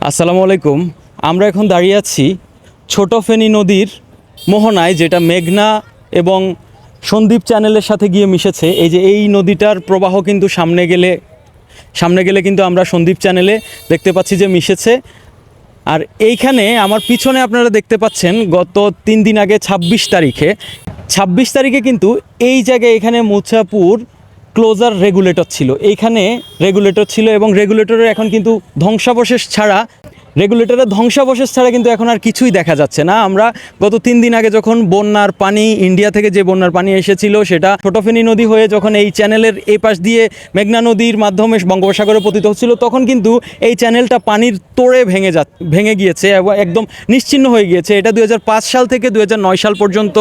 আসসালামু আলাইকুম। আমরা এখন দাঁড়িয়ে আছি ছোট ফেনী নদীর মোহনায়, যেটা মেঘনা এবং সন্দ্বীপ চ্যানেলের সাথে গিয়ে মিশেছে। এই যে এই নদীটার প্রবাহ কিন্তু সামনে গেলে কিন্তু আমরা সন্দ্বীপ চ্যানেলে দেখতে পাচ্ছি যে মিশেছে। আর এইখানে আমার পিছনে আপনারা দেখতে পাচ্ছেন গত 3 দিন আগে 26 তারিখে কিন্তু এই জায়গায় এখানে মুছাপুর ক্লোজার রেগুলেটর ছিল, এইখানে রেগুলেটর ছিল এবং রেগুলেটরের এখন কিন্তু ধ্বংসাবশেষ ছাড়া কিন্তু এখন আর কিছুই দেখা যাচ্ছে না। আমরা গত 3 দিন আগে যখন বন্যার পানি, ইন্ডিয়া থেকে যে বন্যার পানি এসেছিল, সেটা ছোটফেনী নদী হয়ে যখন এই চ্যানেলের এই পাশ দিয়ে মেঘনা নদীর মাধ্যমে বঙ্গোপসাগরে পতিত হচ্ছিল, তখন কিন্তু এই চ্যানেলটা পানির তোড়ে ভেঙে গিয়েছে এবং একদম নিশ্চিহ্ন হয়ে গিয়েছে। এটা 2005 সাল থেকে 2009 সাল পর্যন্ত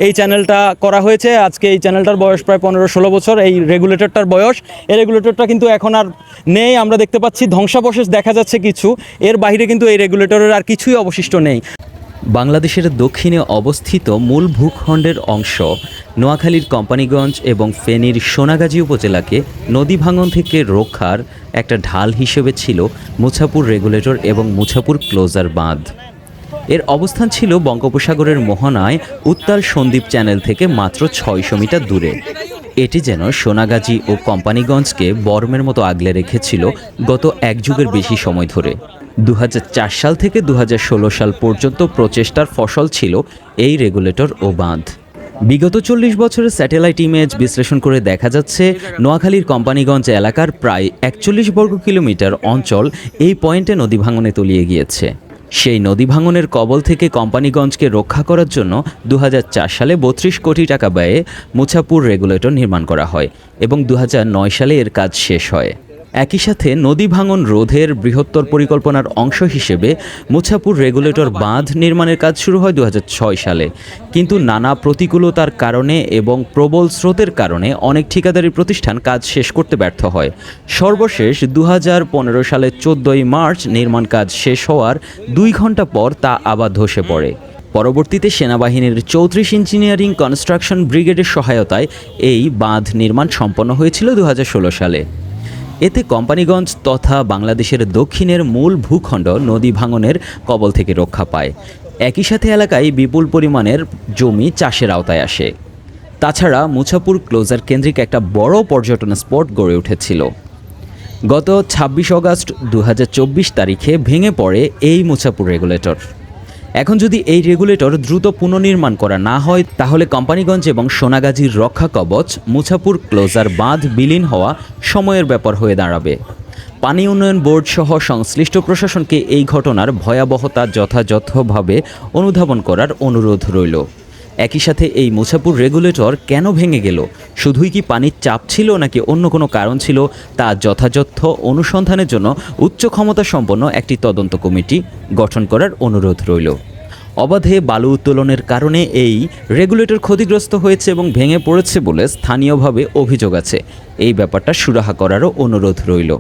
এই চ্যানেলটা করা হয়েছে। আজকে এই চ্যানেলটার বয়স প্রায় 15-16 বছর। এই রেগুলেটরটার বয়স, এই রেগুলেটরটা কিন্তু এখন আর নেই। আমরা দেখতে পাচ্ছি ধ্বংসাবশেষ দেখা যাচ্ছে কিছু, এর বাইরে কিন্তু এই রেগুলেটরের আর কিছুই অবশিষ্ট নেই। বাংলাদেশের দক্ষিণে অবস্থিত মূল ভূখণ্ডের অংশ নোয়াখালীর কোম্পানীগঞ্জ এবং ফেনীর সোনাগাজী উপজেলাকে নদী ভাঙন থেকে রক্ষার একটা ঢাল হিসেবে ছিল মুছাপুর রেগুলেটর এবং মুছাপুর ক্লোজার বাঁধ। এর অবস্থান ছিল বঙ্গোপসাগরের মোহনায় উত্তাল সন্দ্বীপ চ্যানেল থেকে মাত্র 600 মিটার দূরে। এটি যেন সোনাগাজী ও কোম্পানীগঞ্জকে বর্মের মতো আগলে রেখেছিল গত এক যুগের বেশি সময় ধরে। 2004 সাল থেকে 2016 সাল পর্যন্ত প্রচেষ্টার ফসল ছিল এই রেগুলেটর ও বাঁধ। বিগত 40 বছরের স্যাটেলাইট ইমেজ বিশ্লেষণ করে দেখা যাচ্ছে নোয়াখালীর কোম্পানীগঞ্জ এলাকার প্রায় 41 বর্গ কিলোমিটার অঞ্চল এই পয়েন্টে নদী ভাঙনে তলিয়ে গিয়েছে। সেই নদী ভাঙনের কবল থেকে কোম্পানীগঞ্জকে রক্ষা করার জন্য 2004 সালে 32 কোটি টাকা ব্যয়ে মুছাপুর রেগুলেটর নির্মাণ করা হয় এবং 2009 সালে এর কাজ শেষ হয়। একই সাথে নদী ভাঙন রোধের বৃহত্তর পরিকল্পনার অংশ হিসেবে মুছাপুর রেগুলেটর বাঁধ নির্মাণের কাজ শুরু হয় 2006 সালে, কিন্তু নানা প্রতিকূলতার কারণে এবং প্রবল স্রোতের কারণে অনেক ঠিকাদারি প্রতিষ্ঠান কাজ শেষ করতে ব্যর্থ হয়। সর্বশেষ 2015 সালের 14 মার্চ নির্মাণ কাজ শেষ হওয়ার 2 ঘন্টা পর তা আবার ধসে পড়ে। পরবর্তীতে সেনাবাহিনীর 34 ইঞ্জিনিয়ারিং কনস্ট্রাকশন ব্রিগেডের সহায়তায় এই বাঁধ নির্মাণ সম্পন্ন হয়েছিল 2016 সালে। এতে কোম্পানীগঞ্জ তথা বাংলাদেশের দক্ষিণের মূল ভূখণ্ড নদী ভাঙনের কবল থেকে রক্ষা পায়। একই সাথে এলাকায় বিপুল পরিমাণের জমি চাষের আওতায় আসে। তাছাড়া মুছাপুর ক্লোজার কেন্দ্রিক একটা বড় পর্যটন স্পট গড়ে উঠেছিল। গত 26 আগস্ট 2024 তারিখে ভেঙে পড়ে এই মুছাপুর রেগুলেটর। এখন যদি এই রেগুলেটর দ্রুত পুনর্নির্মাণ করা না হয়, তাহলে কোম্পানীগঞ্জ এবং সোনাগাজীর রক্ষা কবচ মুছাপুর ক্লোজার বাঁধ বিলীন হওয়া সময়ের ব্যাপার হয়ে দাঁড়াবে। পানি উন্নয়ন বোর্ড সহ সংশ্লিষ্ট প্রশাসনকে এই ঘটনার ভয়াবহতা যথাযথভাবে অনুধাবন করার অনুরোধ রইল। একই সাথে এই মুছাপুর রেগুলেটর কেন ভেঙে গেল, শুধুই কি পানির চাপ ছিল নাকি অন্য কোনো কারণ ছিল, তা যথাযথ অনুসন্ধানের জন্য উচ্চ ক্ষমতা সম্পন্ন একটি তদন্ত কমিটি গঠন করার অনুরোধ রইল। অবাধে বালু উত্তোলনের কারণে এই রেগুলেটর ক্ষতিগ্রস্ত হয়েছে এবং ভেঙে পড়েছে বলে স্থানীয়ভাবে অভিযোগ আছে। এই ব্যাপারটা সুরাহা করারও অনুরোধ রইল।